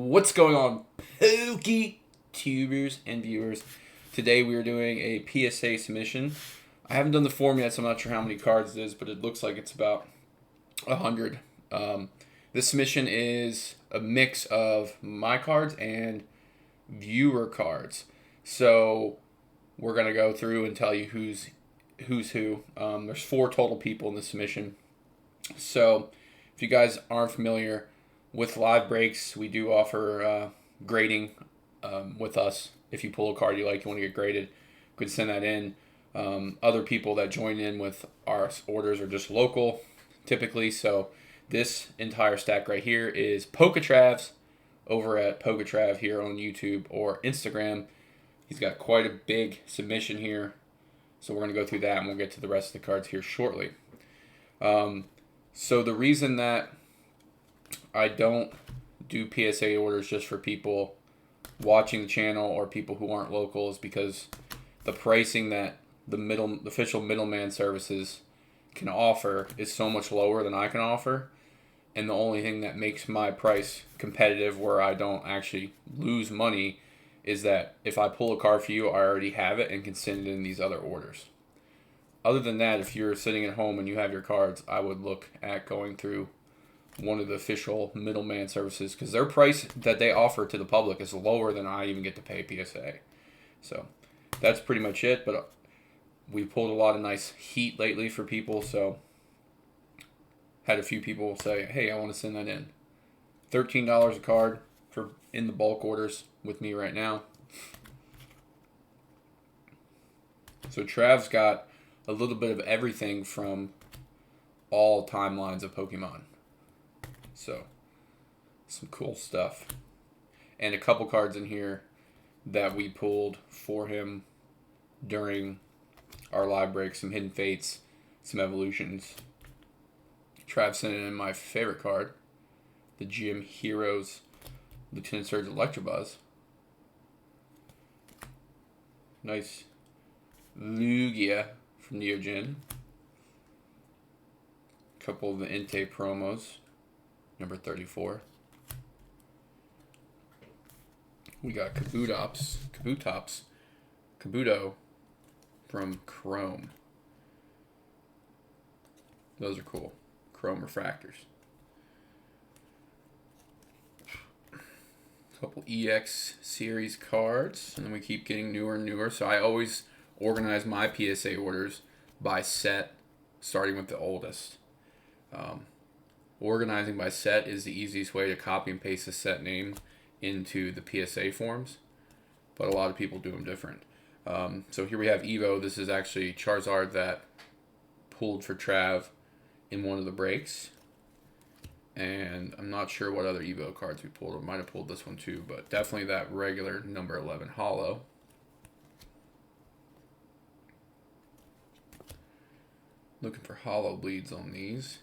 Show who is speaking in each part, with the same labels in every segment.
Speaker 1: What's going on, PokeTubers and viewers? Today we are doing a PSA submission. I haven't done the form yet, so I'm not sure how many cards it is, but it looks like it's about 100. This submission is a mix of my cards and viewer cards. So we're going to go through and tell you who's who. There's 4 total people in the submission. So if you guys aren't familiar with live breaks, we do offer grading with us. If you pull a card you like, you want to get graded, you can send that in. Other people that join in with our orders are just local, typically. So this entire stack right here is PokeTrav's over at PokeTrav here on YouTube or Instagram. He's got quite a big submission here. So we're going to go through that, and we'll get to the rest of the cards here shortly. So the reason that I don't do PSA orders just for people watching the channel or people who aren't local is because the pricing that the official middleman services can offer is so much lower than I can offer. And the only thing that makes my price competitive where I don't actually lose money is that if I pull a card for you, I already have it and can send it in these other orders. Other than that, if you're sitting at home and you have your cards, I would look at going through one of the official middleman services because their price that they offer to the public is lower than I even get to pay PSA. So that's pretty much it. But we pulled a lot of nice heat lately for people, so had a few people say, hey, I want to send that in. $13 a card for in the bulk orders with me right now. So Trav's got a little bit of everything from all timelines of Pokemon. So some cool stuff. And a couple cards in here that we pulled for him during our live break. Some Hidden Fates, some Evolutions. Trav sent in my favorite card, the GM Heroes Lieutenant Surge Electabuzz. Nice Lugia from Neogen. Couple of the Entei promos, number 34. We got Kabuto from Chrome. Those are cool. Chrome refractors. Couple EX series cards, and then we keep getting newer and newer. So I always organize my PSA orders by set, starting with the oldest. Organizing by set is the easiest way to copy and paste the set name into the PSA forms, but a lot of people do them different. So here we have Evo. This is actually Charizard that pulled for Trav in one of the breaks. And I'm not sure what other Evo cards we pulled. We might have pulled this one too, but definitely that regular number 11 holo. Looking for holo bleeds on these.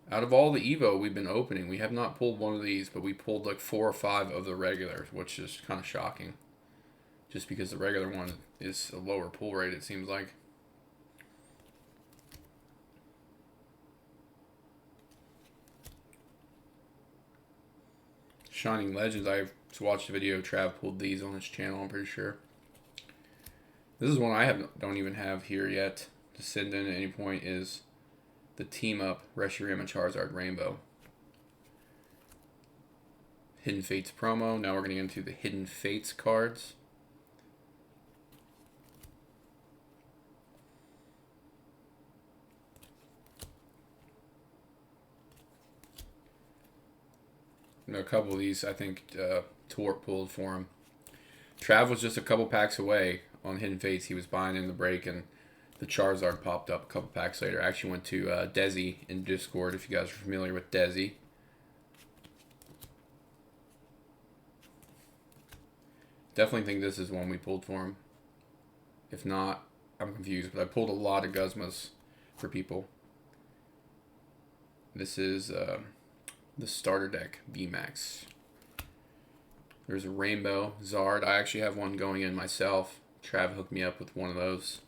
Speaker 1: Out of all the Evo we've been opening, we have not pulled one of these, but we pulled like 4 or 5 of the regulars, which is kind of shocking. Just because the regular one is a lower pull rate, it seems like. Shining Legends, I've watched a video, Trav pulled these on his channel, I'm pretty sure. This is one I don't even have here yet to send in at any point, is the Team Up Reshiram Charizard Rainbow. Hidden Fates promo. Now we're going to get into the Hidden Fates cards. A couple of these, I think, Torque pulled for him. Trav was just a couple packs away on Hidden Fates. He was buying in the break, and the Charizard popped up a couple packs later. I actually went to Desi in Discord, if you guys are familiar with Desi. Definitely think this is one we pulled for him. If not, I'm confused, but I pulled a lot of Guzmas for people. This is the starter deck VMAX. There's a Rainbow Zard. I actually have one going in myself. Trav hooked me up with one of those.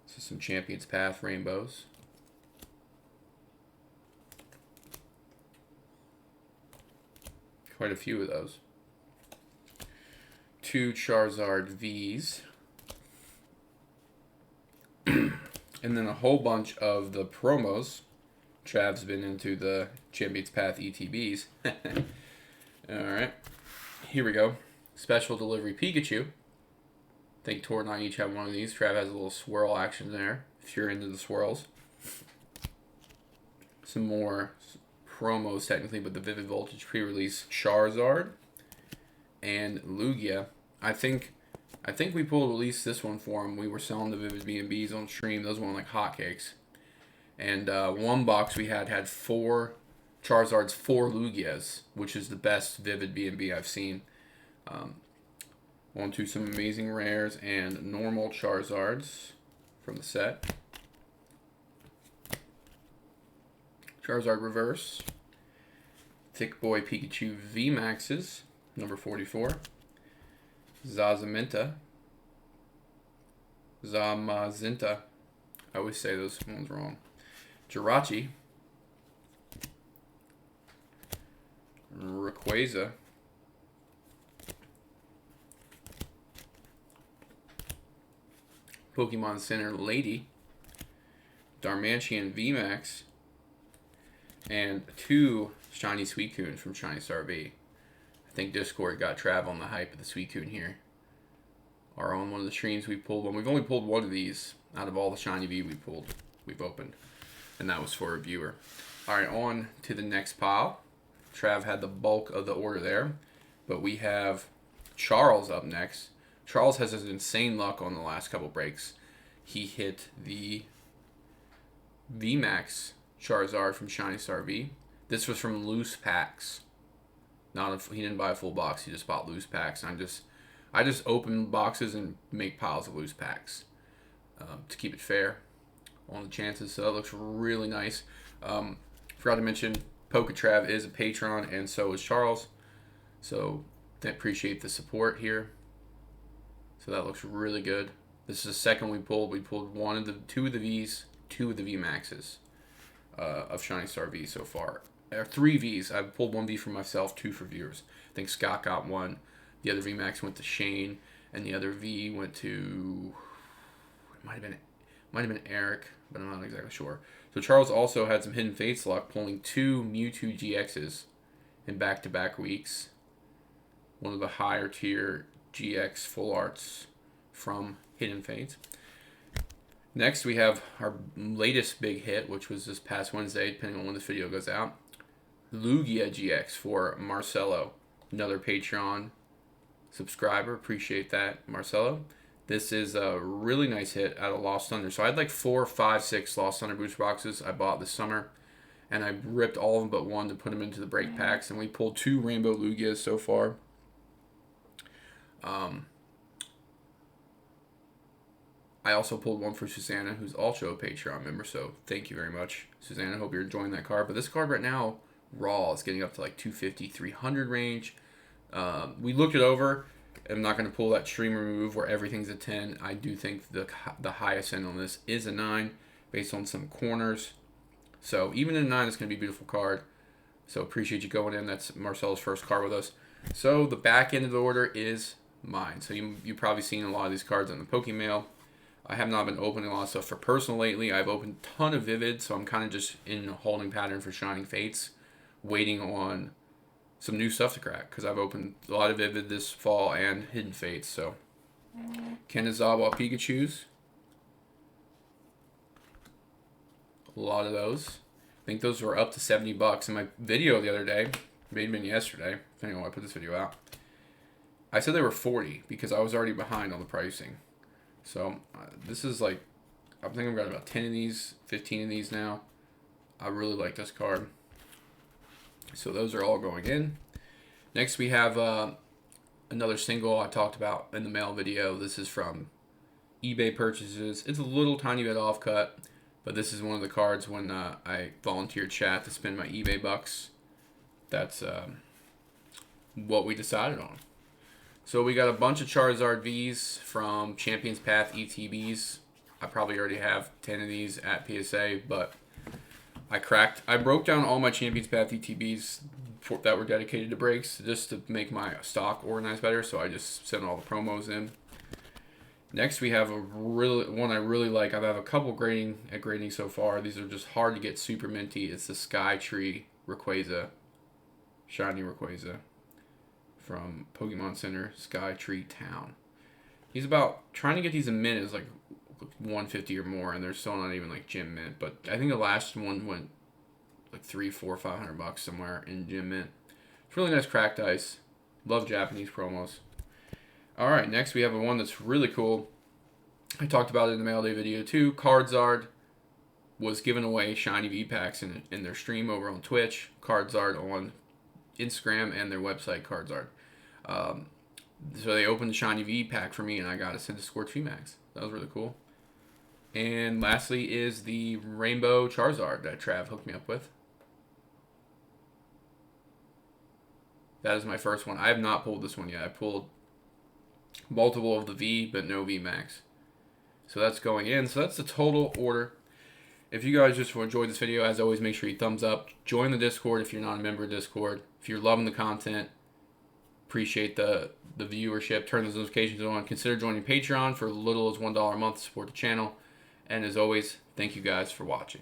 Speaker 1: So some Champions Path Rainbows. Quite a few of those. 2 Charizard Vs. And then a whole bunch of the promos. Trav's been into the Champions Path ETBs. Alright. Here we go. Special delivery Pikachu. I think Tor and I each have one of these. Trav has a little swirl action there, if you're into the swirls. Some more promos, technically, but the Vivid Voltage pre-release Charizard and Lugia. I think we pulled at least this one for him. We were selling the Vivid B&Bs on stream. Those went like hotcakes. And one box we had 4 Charizards, 4 Lugias, which is the best Vivid B&B I've seen. On to some amazing rares and normal Charizards from the set. Charizard Reverse. Thick Boy Pikachu VMAXs, number 44. Zamazenta. I always say those ones wrong. Jirachi. Rayquaza. Pokemon Center Lady. Darmanitan VMAX. And 2 Shiny Suicune from Shiny Star V. I think Discord got Trav on the hype of the Suicune here. Or on one of the streams we pulled one. We've only pulled one of these out of all the Shiny V we've opened. And that was for a viewer. Alright, on to the next pile. Trav had the bulk of the order there. But we have Charles up next. Charles has his insane luck on the last couple breaks. He hit the VMAX Charizard from Shiny Star V. This was from loose packs. He didn't buy a full box. He just bought loose packs. And I just open boxes and make piles of loose packs to keep it fair on the chances. So that looks really nice. Forgot to mention, PokeTrav is a patron, and so is Charles. So I appreciate the support here. So that looks really good. This is the second we pulled. We pulled 2 of the Vs, 2 of the VMAXs of Shiny Star V so far. There are 3 Vs. I pulled 1 V for myself, 2 for viewers. I think Scott got 1. The other VMAX went to Shane, and the other V went to, it might have been Eric, but I'm not exactly sure. So Charles also had some Hidden Fates luck, pulling 2 Mewtwo GXs in back-to-back weeks. One of the higher tier GX full arts from Hidden Fates. Next, we have our latest big hit, which was this past Wednesday, depending on when this video goes out. Lugia Gx for Marcelo, another Patreon subscriber. Appreciate that, Marcelo. This is a really nice hit out of Lost Thunder. So I had like 4, 5, 6 Lost Thunder booster boxes I bought this summer, and I ripped all of them but one to put them into the break packs, and we pulled 2 Rainbow Lugias so far. I also pulled 1 for Susanna, who's also a Patreon member, so thank you very much, Susanna. Hope you're enjoying that card. But this card right now, raw, is getting up to like 250, 300 range. We looked it over. I'm not going to pull that stream remove where everything's a 10. I do think the highest end on this is a 9 based on some corners. So even in a 9, it's going to be a beautiful card. So appreciate you going in. That's Marcel's first card with us. So the back end of the order is mine. So you've probably seen a lot of these cards on the Pokemail. I have not been opening a lot of stuff for personal lately. I've opened a ton of Vivid, so I'm kind of just in a holding pattern for Shining Fates, waiting on some new stuff to crack, because I've opened a lot of Vivid this fall and Hidden Fates. So Kanazawa Pikachus, a lot of those. I think those were up to $70 in my video the other day. May have been yesterday, depending on when I put this video out. I said they were 40 because I was already behind on the pricing. So this is like, I think I've got about 10 of these, 15 of these now. I really like this card. So those are all going in. Next we have another single I talked about in the mail video. This is from eBay purchases. It's a little tiny bit off cut, but this is one of the cards when I volunteered chat to spend my eBay bucks. That's what we decided on. So we got a bunch of Charizard Vs from Champions Path ETBs. I probably already have 10 of these at PSA, but I broke down all my Champions Path ETBs that were dedicated to breaks, just to make my stock organized better. So I just sent all the promos in. Next, we have one I really like. I've had a couple grading so far. These are just hard to get super minty. It's the Sky Tree Rayquaza, Shiny Rayquaza from Pokemon Center, Sky Tree Town. He's about, trying to get these in mint is like 150 or more, and they're still not even like gym mint. But I think the last one went like $300, $400, $500 somewhere in gym mint. It's really nice cracked ice. Love Japanese promos. All right, next we have one that's really cool. I talked about it in the mail day video too. Charizard was giving away shiny V-Packs in their stream over on Twitch. Charizard on Instagram and their website, Charizard. So they opened the shiny V-Pack for me, and I got a Scorch VMAX. That was really cool. And lastly is the Rainbow Charizard that Trav hooked me up with. That is my first one. I have not pulled this one yet. I pulled multiple of the V, but no VMAX. So that's going in. So that's the total order. If you guys just enjoyed this video, as always, make sure you thumbs up. Join the Discord if you're not a member of Discord. If you're loving the content, appreciate the viewership. Turn those notifications on. Consider joining Patreon for as little as $1 a month to support the channel. And as always, thank you guys for watching.